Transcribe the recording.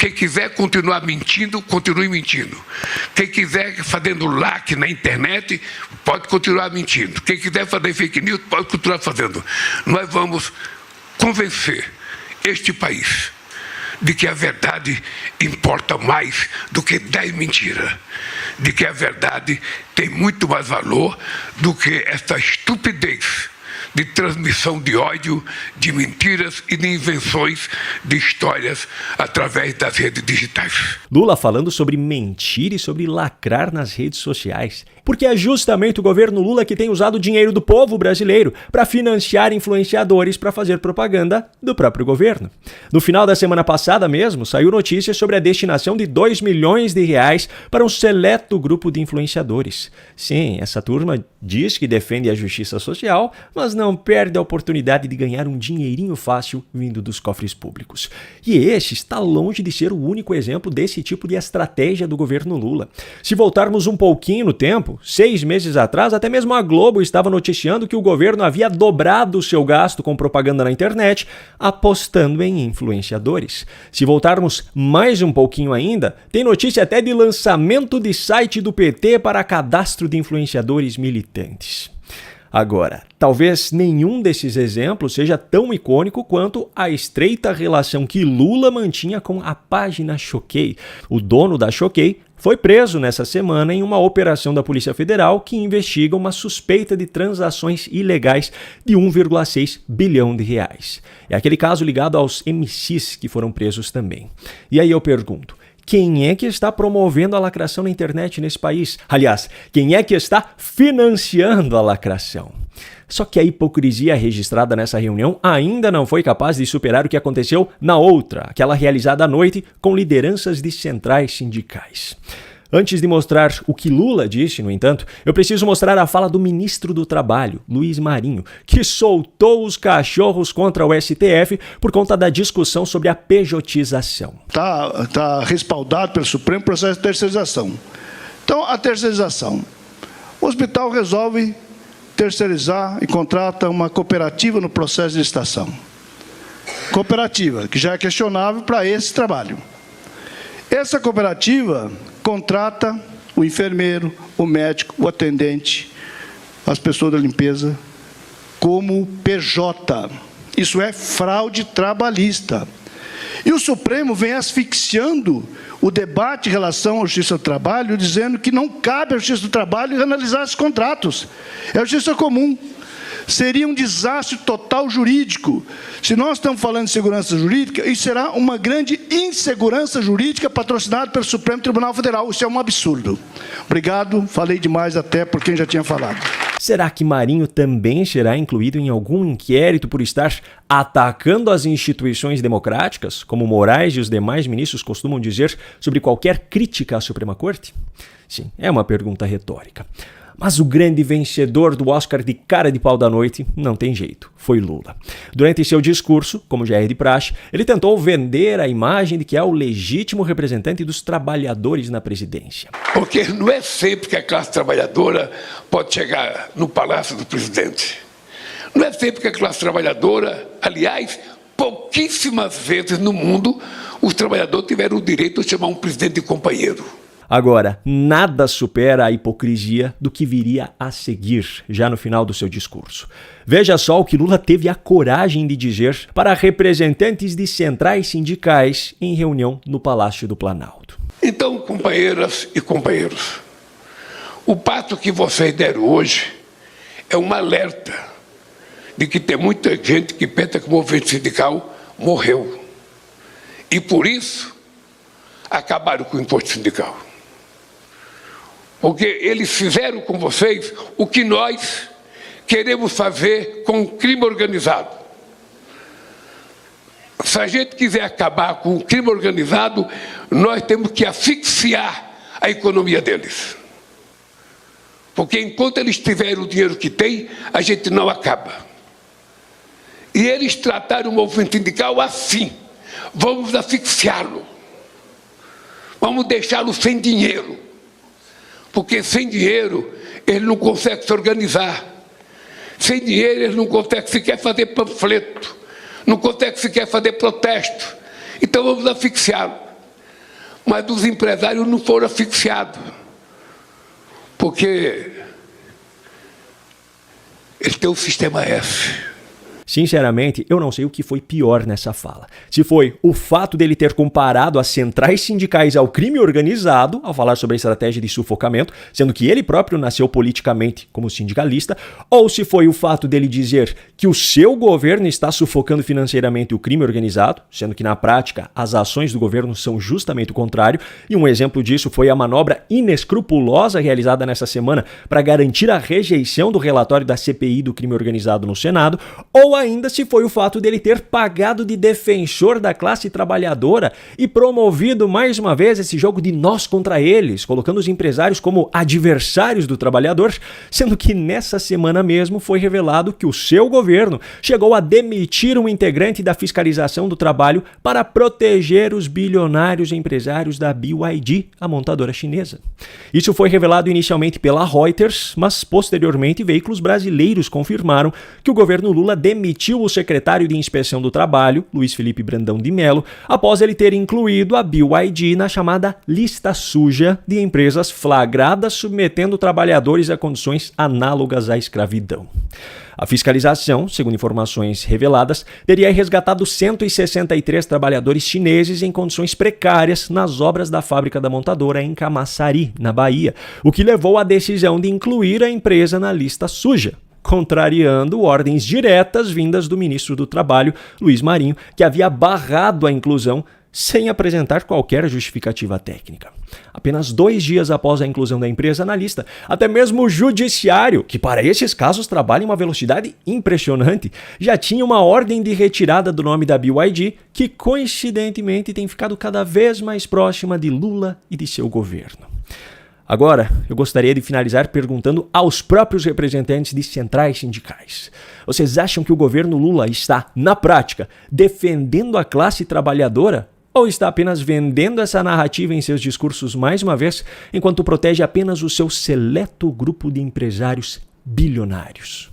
Quem quiser continuar mentindo, continue mentindo. Quem quiser fazendo like na internet, pode continuar mentindo. Quem quiser fazer fake news, pode continuar fazendo. Nós vamos convencer este país de que a verdade importa mais do que 10 mentiras, de que a verdade tem muito mais valor do que essa estupidez de transmissão de ódio, de mentiras e de invenções de histórias através das redes digitais. Lula falando sobre mentir e sobre lacrar nas redes sociais. Porque é justamente o governo Lula que tem usado o dinheiro do povo brasileiro para financiar influenciadores para fazer propaganda do próprio governo. No final da semana passada mesmo, saiu notícia sobre a destinação de 2 milhões de reais para um seleto grupo de influenciadores. Sim, essa turma diz que defende a justiça social, mas não perde a oportunidade de ganhar um dinheirinho fácil vindo dos cofres públicos. E esse está longe de ser o único exemplo desse tipo de estratégia do governo Lula. Se voltarmos um pouquinho no tempo, 6 meses atrás, até mesmo a Globo estava noticiando que o governo havia dobrado o seu gasto com propaganda na internet, apostando em influenciadores. Se voltarmos mais um pouquinho ainda, tem notícia até de lançamento de site do PT para cadastro de influenciadores militantes. Agora, talvez nenhum desses exemplos seja tão icônico quanto a estreita relação que Lula mantinha com a página Choquei. O dono da Choquei foi preso nessa semana em uma operação da Polícia Federal que investiga uma suspeita de transações ilegais de 1,6 bilhão de reais. É aquele caso ligado aos MCs que foram presos também. E aí eu pergunto, quem é que está promovendo a lacração na internet nesse país? Aliás, quem é que está financiando a lacração? Só que a hipocrisia registrada nessa reunião ainda não foi capaz de superar o que aconteceu na outra, aquela realizada à noite com lideranças de centrais sindicais. Antes de mostrar o que Lula disse, no entanto, eu preciso mostrar a fala do ministro do Trabalho, Luiz Marinho, que soltou os cachorros contra o STF por conta da discussão sobre a pejotização. Está respaldado pelo Supremo processo de terceirização. Então, a terceirização. O hospital resolve terceirizar e contrata uma cooperativa no processo de licitação. Cooperativa, que já é questionável para esse trabalho. Essa cooperativa contrata o enfermeiro, o médico, o atendente, as pessoas da limpeza, como PJ. Isso é fraude trabalhista. E o Supremo vem asfixiando o debate em relação à Justiça do Trabalho, dizendo que não cabe à Justiça do Trabalho analisar esses contratos. É a Justiça Comum. Seria um desastre total jurídico. Se nós estamos falando de segurança jurídica, isso será uma grande insegurança jurídica patrocinada pelo Supremo Tribunal Federal. Isso é um absurdo. Obrigado, falei demais até por quem já tinha falado. Será que Marinho também será incluído em algum inquérito por estar atacando as instituições democráticas, como Moraes e os demais ministros costumam dizer sobre qualquer crítica à Suprema Corte? Sim, é uma pergunta retórica. Mas o grande vencedor do Oscar de cara de pau da noite não tem jeito, foi Lula. Durante seu discurso, como já é de praxe, ele tentou vender a imagem de que é o legítimo representante dos trabalhadores na presidência. Porque não é sempre que a classe trabalhadora pode chegar no palácio do presidente. Não é sempre que a classe trabalhadora, aliás, pouquíssimas vezes no mundo, os trabalhadores tiveram o direito de chamar um presidente de companheiro. Agora, nada supera a hipocrisia do que viria a seguir, já no final do seu discurso. Veja só o que Lula teve a coragem de dizer para representantes de centrais sindicais em reunião no Palácio do Planalto. Então, companheiras e companheiros, o passo que vocês deram hoje é um alerta de que tem muita gente que pensa que o movimento sindical morreu. E por isso, acabaram com o imposto sindical. Porque eles fizeram com vocês o que nós queremos fazer com o crime organizado. Se a gente quiser acabar com o crime organizado, nós temos que asfixiar a economia deles. Porque enquanto eles tiverem o dinheiro que têm, a gente não acaba. E eles trataram o movimento sindical assim. Vamos asfixiá-lo. Vamos deixá-lo sem dinheiro. Porque sem dinheiro ele não consegue se organizar. Sem dinheiro ele não consegue sequer fazer panfleto. Não consegue sequer fazer protesto. Então vamos asfixiá-lo. Mas os empresários não foram asfixiados, porque eles têm o sistema F. Sinceramente, eu não sei o que foi pior nessa fala. Se foi o fato dele ter comparado as centrais sindicais ao crime organizado, ao falar sobre a estratégia de sufocamento, sendo que ele próprio nasceu politicamente como sindicalista, ou se foi o fato dele dizer que o seu governo está sufocando financeiramente o crime organizado, sendo que na prática as ações do governo são justamente o contrário, e um exemplo disso foi a manobra inescrupulosa realizada nessa semana para garantir a rejeição do relatório da CPI do crime organizado no Senado, ou ainda se foi o fato dele ter pagado de defensor da classe trabalhadora e promovido mais uma vez esse jogo de nós contra eles, colocando os empresários como adversários do trabalhador, sendo que nessa semana mesmo foi revelado que o seu governo chegou a demitir um integrante da fiscalização do trabalho para proteger os bilionários empresários da BYD, a montadora chinesa. Isso foi revelado inicialmente pela Reuters, mas posteriormente veículos brasileiros confirmaram que o governo Lula demitiu o secretário de Inspeção do Trabalho, Luiz Felipe Brandão de Mello, após ele ter incluído a BYD na chamada lista suja de empresas flagradas submetendo trabalhadores a condições análogas à escravidão. A fiscalização, segundo informações reveladas, teria resgatado 163 trabalhadores chineses em condições precárias nas obras da fábrica da montadora em Camaçari, na Bahia, o que levou à decisão de incluir a empresa na lista suja, contrariando ordens diretas vindas do ministro do Trabalho, Luiz Marinho, que havia barrado a inclusão sem apresentar qualquer justificativa técnica. Apenas 2 dias após a inclusão da empresa na lista, até mesmo o judiciário, que para esses casos trabalha em uma velocidade impressionante, já tinha uma ordem de retirada do nome da BYD, que coincidentemente tem ficado cada vez mais próxima de Lula e de seu governo. Agora, eu gostaria de finalizar perguntando aos próprios representantes de centrais sindicais. Vocês acham que o governo Lula está, na prática, defendendo a classe trabalhadora? Ou está apenas vendendo essa narrativa em seus discursos mais uma vez, enquanto protege apenas o seu seleto grupo de empresários bilionários?